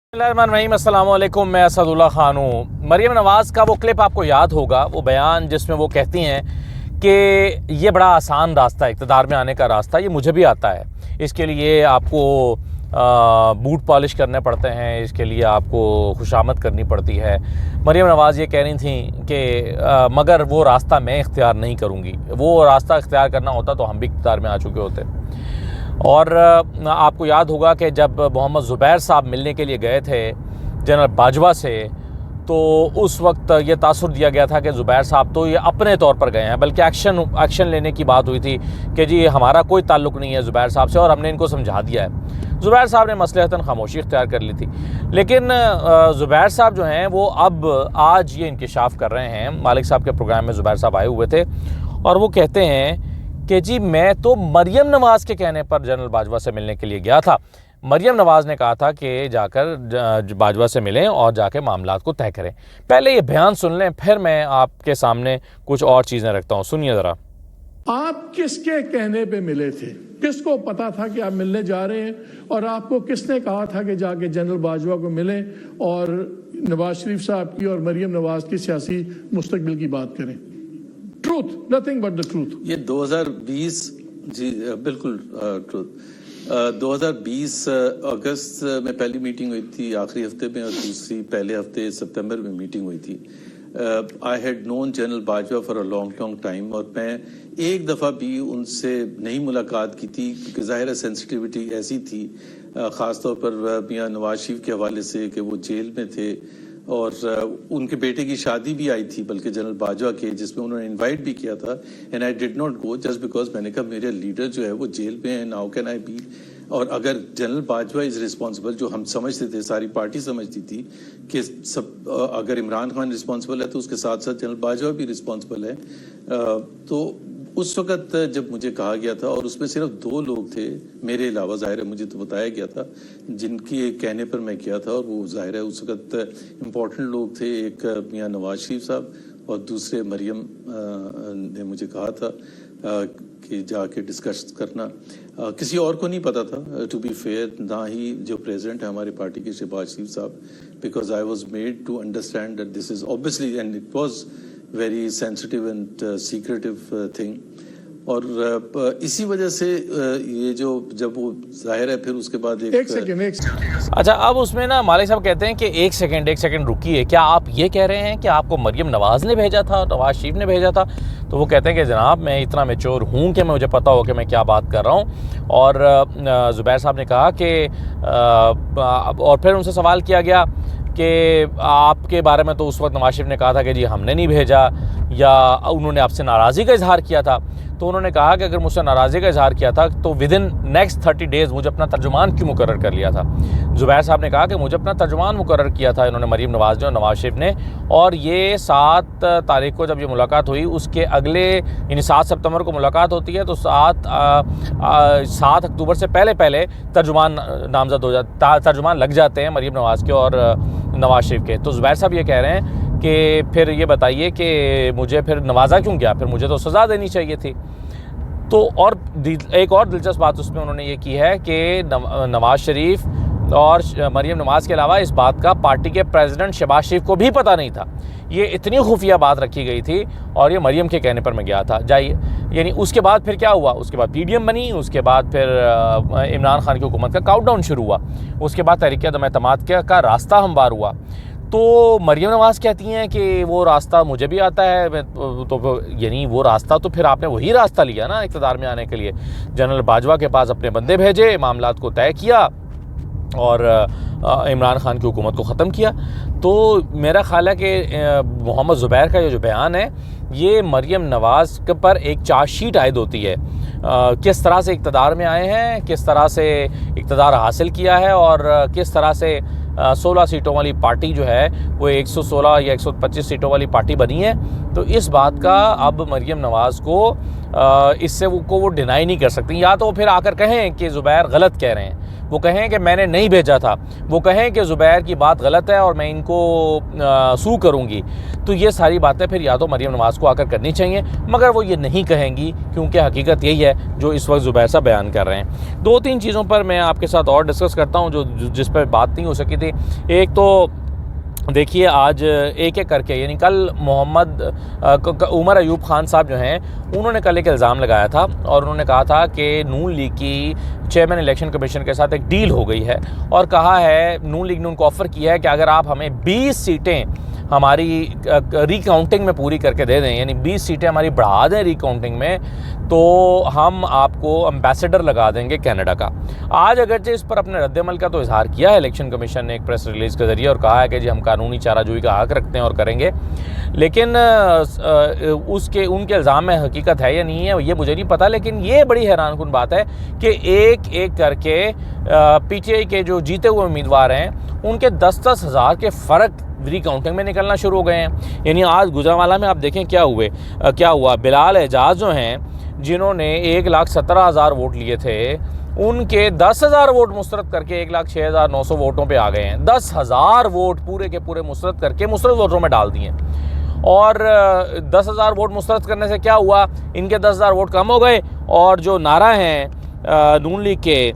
अस्सलामुअलैकुम, मैं असदुल्ला खान हूँ। मरियम नवाज़ का वो क्लिप आपको याद होगा, वो बयान जिसमें वो कहती हैं कि ये बड़ा आसान रास्ता है, इक़्तिदार में आने का रास्ता, ये मुझे भी आता है। इसके लिए आपको बूट पॉलिश करने पड़ते हैं, इसके लिए आपको खुशामद करनी पड़ती है। मरियम नवाज़ ये कह रही थी कि मगर वो रास्ता मैं इख्तियार नहीं करूँगी। वो रास्ता इख्तियार करना होता तो हम भी इक़्तिदार में आ चुके होते। और आपको याद होगा कि जब मोहम्मद ज़ुबैर साहब मिलने के लिए गए थे जनरल बाजवा से, तो उस वक्त ये तासुर दिया गया था कि ज़ुबैर साहब तो ये अपने तौर पर गए हैं, बल्कि एक्शन लेने की बात हुई थी कि जी हमारा कोई ताल्लुक़ नहीं है ज़ुबैर साहब से और हमने इनको समझा दिया है। ज़ुबैर साहब ने मसलहतन खामोशी इख्तियार कर ली थी। लेकिन ज़ुबैर साहब जो हैं वो अब आज ये इंकिशाफ कर रहे हैं। मालिक साहब के प्रोग्राम में ज़ुबैर साहब आए हुए थे और वो कहते हैं कि जी मैं तो मरियम नवाज़ के कहने पर जनरल बाजवा से मिलने के लिए गया था। मरियम नवाज़ ने कहा था कि जाकर बाजवा से मिलें और जाके मामलात को तय करें। पहले ये बयान सुन लें, फिर मैं आपके सामने कुछ और चीज़ें रखता हूँ। सुनिए ज़रा। आप किसके कहने पे मिले थे? किसको पता था कि आप मिलने जा रहे हैं? और आपको किसने कहा था कि जाके जनरल बाजवा को मिलें और नवाज शरीफ साहब की और मरियम नवाज़ की सियासी मुस्तकबिल की बात करें? Truth, nothing but the truth. ये 2020 जी बिल्कुल ट्रूथ। 2020 अगस्त में पहली मीटिंग हुई थी, आखिरी हफ्ते में, और दूसरी पहले हफ्ते सितंबर में मीटिंग हुई थी। I had known general Bajwa for a long time, और मैं एक दफ़ा भी उनसे नहीं मुलाकात की थी क्योंकि ज़ाहिर है सेंसिटिविटी ऐसी थी, ख़ास तौर पर मियां नवाज शरीफ के हवाले से कि वो जेल में थे और उनके बेटे की शादी भी आई थी, बल्कि जनरल बाजवा के, जिसमें उन्होंने इनवाइट भी किया था। And I did not go just because मैंने कहा मेरे लीडर जो है वो जेल में है, हाउ कैन आई बी। और अगर जनरल बाजवा इज़ रिस्पॉन्सिबल, जो हम समझते थे, सारी पार्टी समझती थी कि सब, अगर इमरान खान रिस्पॉन्सिबल है तो उसके साथ साथ जनरल बाजवा भी रिस्पॉन्सिबल है। तो उस वक़्त जब मुझे कहा गया था, और उसमें सिर्फ 2 लोग थे मेरे अलावा, ज़ाहिर है मुझे तो बताया गया था, जिनके कहने पर मैं किया था, और वो ज़ाहिर है उस वक़्त इम्पोर्टेंट लोग थे। एक मियां नवाज शरीफ साहब और दूसरे मरियम ने मुझे कहा था कि जाके डिस्कस करना। किसी और को नहीं पता था, टू बी फेयर, ना ही जो प्रेसिडेंट है हमारी पार्टी के शहबाज शरीफ साहब, because I was made to understand that this is obviously, and it was very sensitive and secretive thing. और इसी वजह से ये जो, जब वो ज़ाहिर है फिर उसके बाद एक सेकंड। अच्छा, अब उसमें ना मालिक साहब कहते हैं कि एक सेकंड रुकिए, क्या आप ये कह रहे हैं कि आपको मरियम नवाज़ ने भेजा था, नवाज शरीफ ने भेजा था? तो वो कहते हैं कि जनाब मैं इतना मैच्योर हूँ कि मुझे पता हो कि मैं क्या बात कर रहा हूँ। और ज़ुबैर साहब ने कहा कि और फिर उनसे सवाल किया गया कि आपके बारे में तो उस वक्त नवाज शरीफ ने कहा था कि जी हमने नहीं भेजा, या उन्होंने आपसे नाराज़गी का इजहार किया था। तो उन्होंने कहा कि अगर मुझसे नाराज़गी का इजहार किया था तो विदिन नेक्स्ट 30 डेज़ मुझे अपना तर्जुमान क्यों मुकर्रर कर लिया था? ज़ुबैर साहब ने कहा कि मुझे अपना तर्जुमान मुकर्रर किया था इन्होंने, मरियम नवाज़ ने और नवाज शरीफ ने। और ये 7 तारीख को जब ये मुलाकात हुई, उसके अगले यानी 7 सितंबर को मुलाकात होती है, तो 7 अक्टूबर से पहले तर्जुमान नामज़द हो जाता, तर्जुमान लग जाते हैं मरियम नवाज़ के और नवाज शरीफ के। तो ज़ुबैर साहब ये कह रहे हैं कि फिर ये बताइए कि मुझे फिर नवाजा क्यों गया, फिर मुझे तो सज़ा देनी चाहिए थी। तो और एक और दिलचस्प बात उसमें उन्होंने ये की है कि नवाज शरीफ और मरियम नवाज़ के अलावा इस बात का पार्टी के प्रेसिडेंट शहबाज शरीफ को भी पता नहीं था। ये इतनी खुफिया बात रखी गई थी और ये मरियम के कहने पर मैं गया था। जाइए, यानी उसके बाद फिर क्या हुआ? उसके बाद PDM बनी, उसके बाद फिर इमरान खान की हुकूमत का काउंटडाउन शुरू हुआ, उसके बाद तहरीक अदम एतमाद का रास्ता हमवार हुआ। तो मरियम नवाज़ कहती हैं कि वो रास्ता मुझे भी आता है, तो यानी वो रास्ता तो फिर आपने वही रास्ता लिया ना इक़्तिदार में आने के लिए। जनरल बाजवा के पास अपने बंदे भेजे, मामलात को तय किया और इमरान खान की हुकूमत को ख़त्म किया। तो मेरा ख्याल है कि मोहम्मद ज़ुबैर का ये जो बयान है, ये मरियम नवाज़ के पर एक चार्जशीट आयद होती है। किस तरह से इक़्तिदार में आए हैं, किस तरह से इक़्तिदार हासिल किया है, और किस तरह से 16 सीटों वाली पार्टी जो है वो 116 या 125 सीटों वाली पार्टी बनी है। तो इस बात का अब मरियम नवाज़ को इससे वो डिनाई नहीं कर सकती, या तो फिर आकर कहें कि ज़ुबैर गलत कह रहे हैं। वो कहें कि मैंने नहीं भेजा था, वो कहें कि ज़ुबैर की बात गलत है और मैं इनको सू करूँगी, तो ये सारी बातें फिर या तो मरीम नवाज़ को आकर करनी चाहिए, मगर वो ये नहीं कहेंगी क्योंकि हकीकत यही है जो इस वक्त ज़ुबैर साहब बयान कर रहे हैं। 2-3 चीज़ों पर मैं आपके साथ और डिस्कस करता हूँ जो जिस पर बात नहीं हो सकी थी। एक तो देखिए आज एक एक करके, यानी कल उमर अयूब खान साहब जो हैं उन्होंने कल एक इल्ज़ाम लगाया था और उन्होंने कहा था कि नून लीग की चेयरमैन इलेक्शन कमीशन के साथ एक डील हो गई है और कहा है, नून लीग ने उनको ऑफ़र किया है कि अगर आप हमें 20 सीटें हमारी रिकाउंटिंग में पूरी करके दे दें, यानी 20 सीटें हमारी बढ़ा दें रिकाउंटिंग में, तो हम आपको एम्बेसडर लगा देंगे कनाडा का। आज अगरचे इस पर अपने रद्दमल का तो इजहार किया है इलेक्शन कमीशन ने एक प्रेस रिलीज़ के ज़रिए और कहा है कि जी हम कानूनी चाराजोई का हक़ रखते हैं और करेंगे, लेकिन उनके इल्ज़ाम में हकीकत है या नहीं है ये मुझे नहीं पता। लेकिन ये बड़ी हैरानकुन बात है कि एक एक करके पीटीआई के जो जीते हुए उम्मीदवार हैं उनके 10-10 हज़ार के फ़र्क रिकाउंटिंग में निकलना शुरू हो गए हैं। यानी आज गुजरांवाला में आप देखें क्या हुआ, बिलाल एजाज जो हैं जिन्होंने 1,17,000 वोट लिए थे, उनके 10,000 वोट मुस्तरद करके 1,06,900 वोटों पे आ गए हैं। 10,000 वोट पूरे के पूरे मुस्तरद करके मुस्तरद वोटों में डाल दिए और 10,000 वोट मुस्तरद करने से क्या हुआ, इनके 10,000 वोट कम हो गए और जो नारा हैं नून लीग के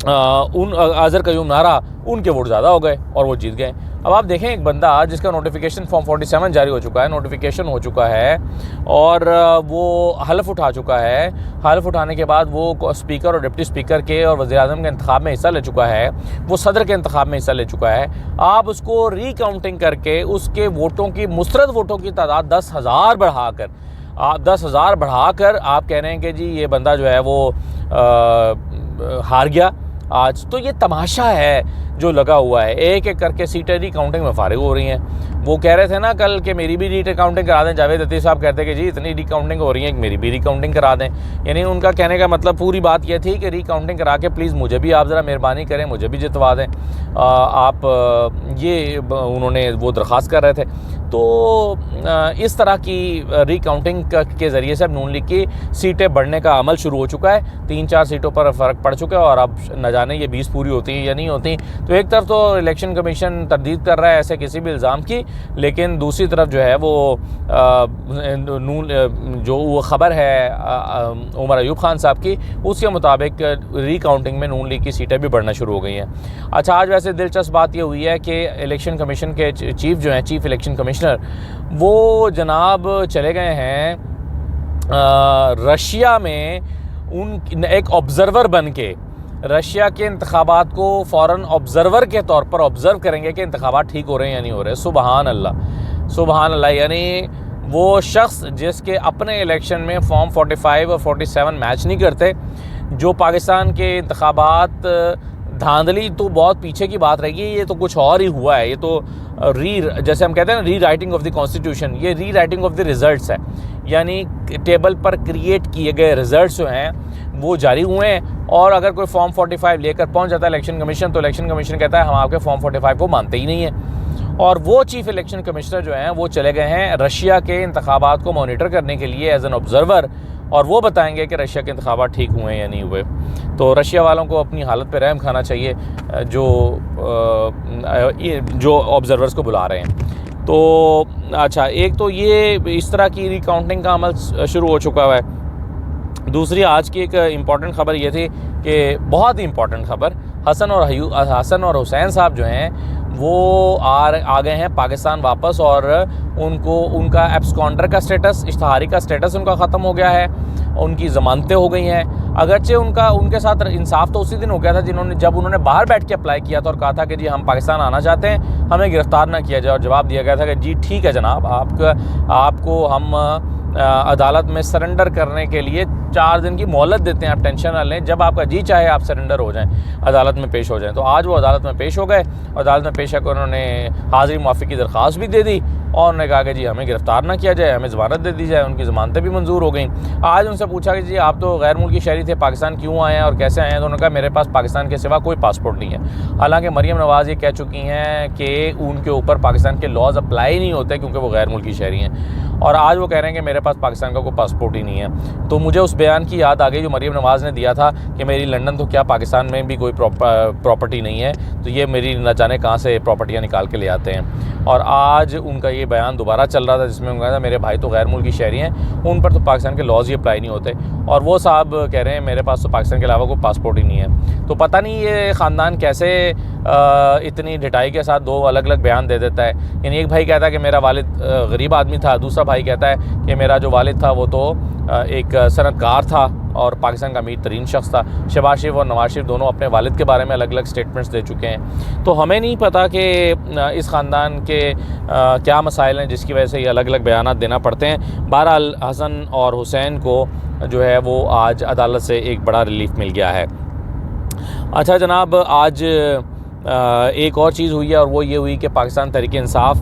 अज़हर कयूम नारा, उनके वोट ज़्यादा हो गए और वो जीत गए। अब आप देखें एक बंदा जिसका नोटिफिकेशन फॉर्म 47 जारी हो चुका है, नोटिफिकेशन हो चुका है और वो हल्फ उठा चुका है, हल्फ उठाने के बाद वो स्पीकर और डिप्टी स्पीकर के और वज़ीर-ए-आज़म के इंतखाब में हिस्सा ले चुका है, वो सदर के इंतखाब में हिस्सा ले चुका है। आप उसको रिकाउंटिंग करके उसके वोटों की मुस्तरद वोटों की तादाद 10,000 बढ़ाकर आप कह रहे हैं कि जी ये बंदा जो है वो हार गया आज। तो ये तमाशा है जो लगा हुआ है, एक एक करके सीटें रिकाउंटिंग में फारिग हो रही हैं। वो कह रहे थे ना कल कि मेरी भी रिकाउंटिंग करा दें, जावेद अतीफ़ साहब कहते कि जी इतनी रिकाउंटिंग हो रही है कि मेरी भी रिकाउंटिंग करा दें। यानी उनका कहने का मतलब पूरी बात यह थी कि रिकाउंटिंग करा के प्लीज़ मुझे भी आप ज़रा मेहरबानी करें, मुझे भी जितवा दें। ये उन्होंने वो दरख्वास्त कर रहे थे। तो इस तरह की रिकाउंटिंग के ज़रिए से अब नून लीग की सीटें बढ़ने का अमल शुरू हो चुका है। 3-4 सीटों पर फ़र्क पड़ चुका है और अब न जाने ये 20 पूरी होती हैं या नहीं होती। तो एक तरफ तो इलेक्शन कमीशन तरदीद कर रहा है ऐसे किसी भी इल्ज़ाम की, लेकिन दूसरी तरफ जो है वो जो वो ख़बर है उमर अयूब खान साहब की, उसके मुताबिक रिकाउंटिंग में नून लीग की सीटें भी बढ़ना शुरू हो गई हैं। अच्छा, आज वैसे दिलचस्प बात ये हुई है कि इलेक्शन कमीशन के चीफ जो हैं, चीफ इलेक्शन कमिश्नर, वो जनाब चले गए हैं रशिया में, उन एक ऑब्ज़र्वर बन के रशिया के इंतखाबात को फ़ौरन ऑब्ज़र्वर के तौर पर ऑब्ज़र्व करेंगे कि इंतखाबात ठीक हो रहे हैं या नहीं हो रहे। सुबहान अल्लाह, सुबहान अल्लाह। यानी वो शख्स जिसके अपने इलेक्शन में फॉर्म 45 और 47 मैच नहीं करते, जो पाकिस्तान के इंतखाबात धांधली तो बहुत पीछे की बात रहेगी, ये तो कुछ और ही हुआ है। ये तो जैसे हम कहते हैं ना री राइटिंग ऑफ द कॉन्स्टिट्यूशन, ये री राइटिंग ऑफ द रिज़ल्ट्स है। यानी टेबल पर क्रिएट किए गए रिज़ल्ट्स जो हैं वो जारी हुए हैं और अगर कोई फॉर्म 45 लेकर पहुंच जाता है इलेक्शन कमीशन, तो इलेक्शन कमीशन कहता है हम आपके फॉर्म 45 को मानते ही नहीं है। और वो चीफ इलेक्शन कमिश्नर जो हैं वो चले गए हैं रशिया के इंतखाबात को मॉनिटर करने के लिए एज एन ऑब्ज़र्वर, और वो बताएंगे कि रशिया के इंतखाबात ठीक हुए हैं या नहीं हुए। तो रशिया वालों को अपनी हालत पे रहम खाना चाहिए जो ऑब्ज़र्वर्स को बुला रहे हैं। तो अच्छा, एक तो ये इस तरह की रिकाउंटिंग का अमल शुरू हो चुका है। दूसरी आज की एक इम्पॉर्टेंट ख़बर ये थी कि बहुत ही इम्पॉर्टेंट ख़बर, हसन और हुसैन साहब जो हैं वो आ गए हैं पाकिस्तान वापस, और उनका एब्सकॉन्डर का स्टेटस, इश्तहारी का स्टेटस उनका ख़त्म हो गया है, उनकी ज़मानतें हो गई हैं। अगरचे उनके साथ इंसाफ तो उसी दिन हो गया था जब उन्होंने बाहर बैठ के अप्लाई किया था और कहा था कि जी हम पाकिस्तान आना चाहते हैं, हमें गिरफ़्तार ना किया जाए, और जवाब दिया गया था कि जी ठीक है जनाब, आपको हम अदालत में सरेंडर करने के लिए 4 दिन की मोहलत देते हैं, आप टेंशन ना लें, जब आपका जी चाहे आप सरेंडर हो जाएं, अदालत में पेश हो जाएं। तो आज वो अदालत में पेश हो गए, अदालत में पेश होकर उन्होंने हाज़िरी मुआफ़ी की दरख्वास्त भी दे दी और उन्होंने कहा कि जी हमें गिरफ़्तार ना किया जाए, हमें ज़मानत दे दी जाए। उनकी ज़मानतें भी मंजूर हो गई। आज उनसे पूछा कि जी आप तो गैर मुल्की शहरी थे, पाकिस्तान क्यों आए हैं और कैसे आए हैं? तो उन्होंने कहा मेरे पास पाकिस्तान के सिवा कोई पासपोर्ट नहीं है। हालांकि मरीम नवाज़ ये कह चुकी हैं कि उनके ऊपर पाकिस्तान के लॉज अप्लाई नहीं होते क्योंकि वो गैर मुल्की शहरी हैं। और आज वो कह रहे हैं कि मेरे पास पाकिस्तान का कोई पासपोर्ट ही नहीं है। तो मुझे उस बयान की याद आ गई जो मरीम नवाज़ ने दिया था कि मेरी लंदन तो क्या पाकिस्तान में भी कोई प्रॉपर्टी नहीं है, तो ये मेरी न जाने कहाँ से प्रॉपर्टियाँ निकाल के ले आते हैं। और आज उनका ये बयान दोबारा चल रहा था जिसमें उन्होंने कहा था मेरे भाई तो गैर मुल्की शहरी हैं, उन पर तो पाकिस्तान के लॉज ही अप्लाई नहीं होते। और वो साहब कह रहे हैं मेरे पास तो पाकिस्तान के अलावा कोई पासपोर्ट ही नहीं है। तो पता नहीं ये ख़ानदान कैसे इतनी ढिठाई के साथ दो अलग अलग बयान दे देता है। यानी एक भाई कहता है कि मेरा वालिद गरीब आदमी था, दूसरा भाई कहता है कि मेरा जो वालिद था वो तो एक सनतकार था और पाकिस्तान का अमीर तरीन शख्स था। शहबाज शरीफ और नवाज शरीफ दोनों अपने वालिद के बारे में अलग अलग स्टेटमेंट्स दे चुके हैं। तो हमें नहीं पता कि इस ख़ानदान के क्या मसाइल हैं जिसकी वजह से ये अलग अलग बयान देना पड़ते हैं। बहरहाल हसन और हुसैन को जो है वो आज अदालत से एक बड़ा रिलीफ मिल गया है। अच्छा जनाब, आज एक और चीज़ हुई है और वो ये हुई कि पाकिस्तान तहरीक इंसाफ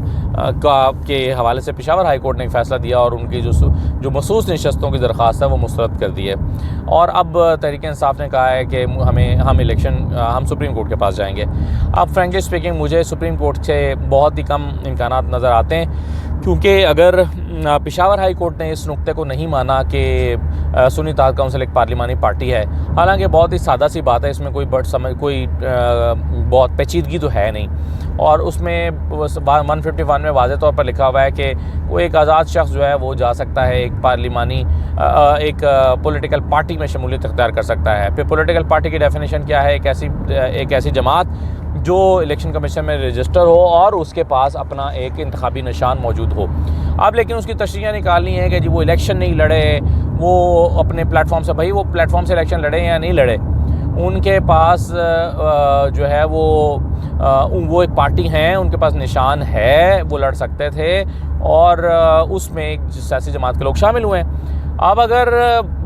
के हवाले से पेशावर हाई कोर्ट ने एक फ़ैसला दिया और उनकी जो मखसूस नशस्तों की दरख्वास्त है वो मुस्तरद कर दी है। और अब तहरीक इंसाफ ने कहा है कि हम सुप्रीम कोर्ट के पास जाएंगे। अब फ्रेंकली स्पीकिंग मुझे सुप्रीम कोर्ट से बहुत ही कम इम्कानात नज़र आते हैं, क्योंकि अगर पेशावर हाई कोर्ट ने इस नुक्ते को नहीं माना कि सुन्नी इत्तेहाद काउंसिल एक पार्लिमानी पार्टी है, हालांकि बहुत ही सादा सी बात है, इसमें कोई बहुत पेचीदगी तो है नहीं। और उसमें 151 में वाज़ेह तौर पर लिखा हुआ है कि कोई एक आज़ाद शख्स जो है वो जा सकता है एक एक पॉलिटिकल पार्टी में शमूलियत इख्तियार कर सकता है। फिर पॉलिटिकल पार्टी की डेफिनेशन क्या है? एक ऐसी जमात जो इलेक्शन कमीशन में रजिस्टर हो और उसके पास अपना एक इंतखाबी निशान मौजूद हो। अब लेकिन उसकी तशरीह निकालनी है कि जी वो इलेक्शन नहीं लड़े, वो अपने प्लेटफॉर्म से, भाई वो प्लेटफॉर्म से इलेक्शन लड़े या नहीं लड़े, उनके पास जो है वो एक पार्टी हैं, उनके पास निशान है, वो लड़ सकते थे और उसमें एक सियासी जमात के लोग शामिल हुए हैं। अब अगर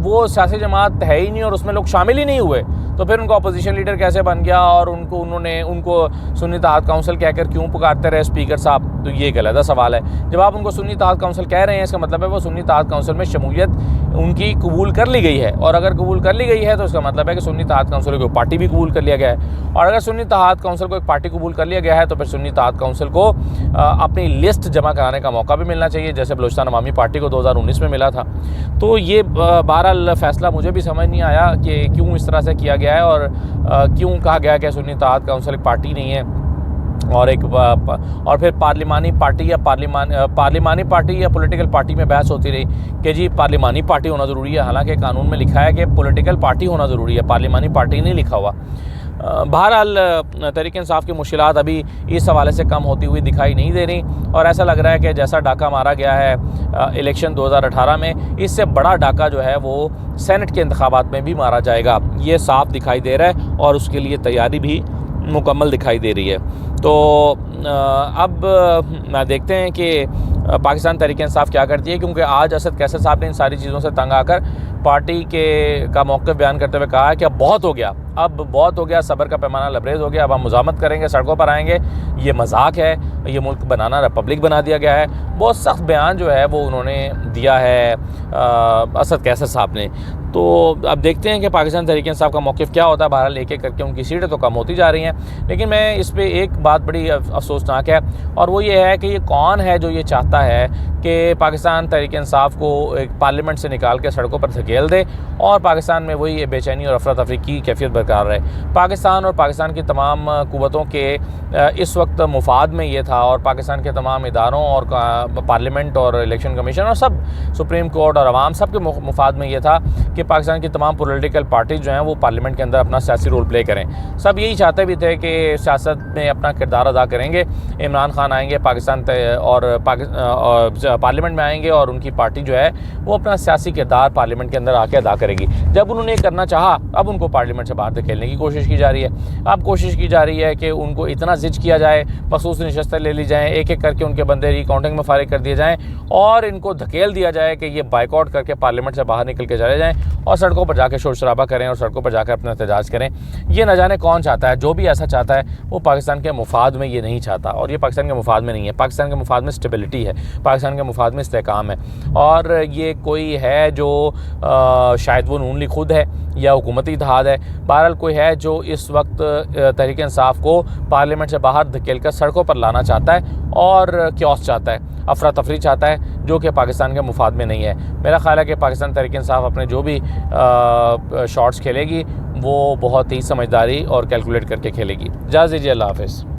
वो सियासी जमात है ही नहीं और उसमें लोग शामिल ही नहीं हुए तो फिर उनका अपोजिशन लीडर कैसे बन गया और उनको सुन्नी इत्तेहाद काउंसिल कहकर क्यों पुकारते रहे स्पीकर साहब? तो ये गलत सवाल है। जब आप उनको सुन्नी इत्तेहाद काउंसिल कह रहे हैं इसका मतलब है वो सुन्नी इत्तेहाद काउंसिल में शमूलियत उनकी कबूल कर ली गई है, और अगर कबूल कर ली गई है तो इसका मतलब है कि सुन्नी इत्तेहाद काउंसिल को पार्टी भी कबूल कर लिया गया है। और अगर सुन्नी इत्तेहाद काउंसिल को एक पार्टी कबूल कर लिया गया है तो फिर सुन्नी इत्तेहाद काउंसिल को अपनी लिस्ट जमा कराने का मौका भी मिलना चाहिए, जैसे बलूचिस्तान अवामी पार्टी को 2019 में मिला था। तो ये बहरहाल फ़ैसला मुझे भी समझ नहीं आया कि क्यों इस तरह से किया गया है और क्यों कहा गया कि सुन्नी इत्तेहाद काउंसिल एक पार्टी नहीं है और फिर पार्लिमानी पार्टी या पॉलिटिकल पार्टी में बहस होती रही कि जी पार्लिमानी पार्टी होना ज़रूरी है, हालांकि कानून में लिखा है कि पॉलिटिकल पार्टी होना ज़रूरी है, पार्लिमानी पार्टी नहीं लिखा हुआ। बहरहाल तहरीक इंसाफ की मुश्किलात अभी इस हवाले से कम होती हुई दिखाई नहीं दे रही और ऐसा लग रहा है कि जैसा डाका मारा गया है इलेक्शन 2018 में, इससे बड़ा डाका जो है वो सेनेट के इंतखाबात में भी मारा जाएगा, ये साफ दिखाई दे रहा है और उसके लिए तैयारी भी मुकम्मल दिखाई दे रही है। तो अब देखते हैं कि पाकिस्तान तहरीक इंसाफ क्या करती है, क्योंकि आज असद कैसर साहब ने इन सारी चीज़ों से तंग आकर पार्टी का मौक़िफ़ बयान करते हुए कहा है कि अब बहुत हो गया, सब्र का पैमाना लबरेज हो गया, अब हम मुज़ाहमत करेंगे, सड़कों पर आएंगे, ये मजाक है, ये मुल्क बनाना रिपब्लिक बना दिया गया है। बहुत सख्त बयान जो है वो उन्होंने दिया है असद कैसर साहब ने। तो अब देखते हैं कि पाकिस्तान तहरीक इंसाफ का मौक़िफ़ क्या होता है। बहरहाल एक एक करके उनकी सीटें तो कम होती जा रही हैं, लेकिन मैं इस पर एक बात बड़ी अफसोसनाक है और वो ये है कि ये कौन है जो ये चाहता है कि पाकिस्तान तहरीक इंसाफ को एक पार्लियामेंट से निकाल के सड़कों पर धकेल दे और पाकिस्तान में वही बेचैनी और अफरा तफरी की कैफियत बरकरार रहे। पाकिस्तान और पाकिस्तान की तमाम कुव्वतों के इस वक्त मुफाद में ये था और पाकिस्तान के तमाम इदारों और पार्लियामेंट और इलेक्शन कमीशन और सब सुप्रीम कोर्ट और अवाम सब के मुफाद में ये था कि पाकिस्तान की तमाम पॉलिटिकल पार्टीज जो हैं वो पार्लियामेंट के अंदर अपना सियासी रोल प्ले करें। सब यही चाहते भी थे कि सियासत में अपना किरदार अदा करेंगे, इमरान खान आएंगे पाकिस्तान और पार्लियामेंट में आएंगे और उनकी पार्टी जो है वो अपना सियासी किरदार पार्लियामेंट के अंदर आके अदा करेगी। जब उन्होंने ये करना चाहा अब उनको पार्लियामेंट से बाहर धकेलने की कोशिश की जा रही है। अब कोशिश की जा रही है कि उनको इतना जिज किया जाए, मखसूस नशस्तें ले ली जाएँ, एक एक करके उनके बंदे रिकाउंटिंग में फारिग कर दिए जाएँ और इनको धकेल दिया जाए कि ये बाइकआउट करके पार्लियामेंट से बाहर निकल के चले जाएँ और सड़कों पर जाकर शोर शराबा करें और सड़कों पर जाकर अपना एहतजाज करें। ये न जाने कौन चाहता है। जो भी ऐसा चाहता है वो पाकिस्तान के मुफाद में ये नहीं चाहता और ये पाकिस्तान के मुफाद में नहीं है। पाकिस्तान के मुफाद में स्टेबिलिटी है, पाकिस्तान के मुफाद में इस्तेहकाम है और ये कोई है जो शायद वो नून लीग खुद है या हुकूमती इत्तेहाद है, बहरहाल कोई है जो इस वक्त तहरीक इंसाफ को पार्लियामेंट से बाहर धकेल कर सड़कों पर लाना चाहता है और क्योस चाहता है। अफरा तफरी चाहता है, जो कि पाकिस्तान के मुफाद में नहीं है। मेरा ख्याल है कि पाकिस्तान तहरीक इंसाफ अपने जो भी शॉट्स खेलेगी वो बहुत ही समझदारी और कैलकुलेट करके खेलेगी। इजाज़त दीजिए, अल्लाह हाफ़िज़।